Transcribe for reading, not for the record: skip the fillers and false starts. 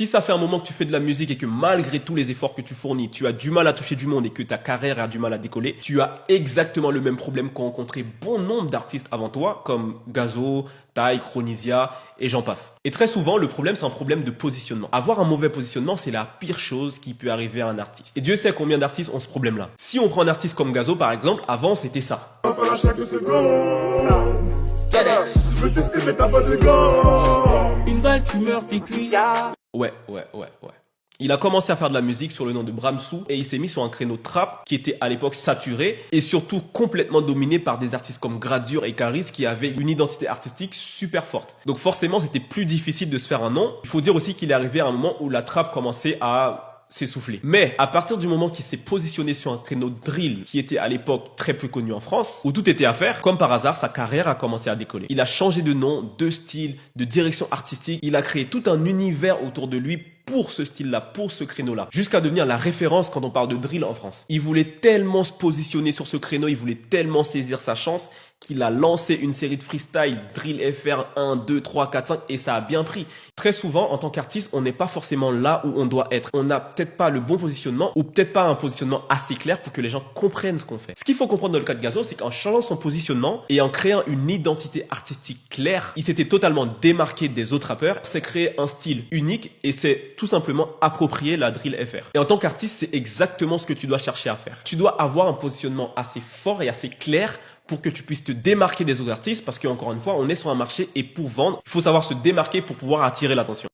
Si ça fait un moment que tu fais de la musique et que malgré tous les efforts que tu fournis, tu as du mal à toucher du monde et que ta carrière a du mal à décoller, tu as exactement le même problème qu'ont rencontré bon nombre d'artistes avant toi, comme Gazo, Tai, Chronisia et j'en passe. Et très souvent, le problème, c'est un problème de positionnement. Avoir un mauvais positionnement, c'est la pire chose qui peut arriver à un artiste. Et Dieu sait combien d'artistes ont ce problème-là. Si on prend un artiste comme Gazo, par exemple, avant, c'était ça. À chaque seconde, je veux tester mais t'as pas de gants. Une balle, tu meurs, t'es cuit. Ouais. Il a commencé à faire de la musique sur le nom de Bramsou et il s'est mis sur un créneau trap qui était à l'époque saturé et surtout complètement dominé par des artistes comme Gradure et Caris qui avaient une identité artistique super forte. Donc forcément, c'était plus difficile de se faire un nom. Il faut dire aussi qu'il est arrivé à un moment où la trap commençait à s'essouffler. Mais à partir du moment qu'il s'est positionné sur un créneau drill qui était à l'époque très peu connu en France, où tout était à faire, comme par hasard, sa carrière a commencé à décoller. Il a changé de nom, de style, de direction artistique. Il a créé tout un univers autour de lui pour ce style-là, pour ce créneau-là, jusqu'à devenir la référence quand on parle de drill en France. Il voulait tellement se positionner sur ce créneau, il voulait tellement saisir sa chance qu'il a lancé une série de freestyle, Drill FR 1, 2, 3, 4, 5 et ça a bien pris. Très souvent, en tant qu'artiste, on n'est pas forcément là où on doit être. On n'a peut-être pas le bon positionnement ou peut-être pas un positionnement assez clair pour que les gens comprennent ce qu'on fait. Ce qu'il faut comprendre dans le cas de Gazo, c'est qu'en changeant son positionnement et en créant une identité artistique claire, il s'était totalement démarqué des autres rappeurs, s'est créé un style unique et c'est tout simplement approprier la Drill FR. Et en tant qu'artiste, c'est exactement ce que tu dois chercher à faire. Tu dois avoir un positionnement assez fort et assez clair pour que tu puisses te démarquer des autres artistes parce qu'encore une fois, on est sur un marché et pour vendre, il faut savoir se démarquer pour pouvoir attirer l'attention.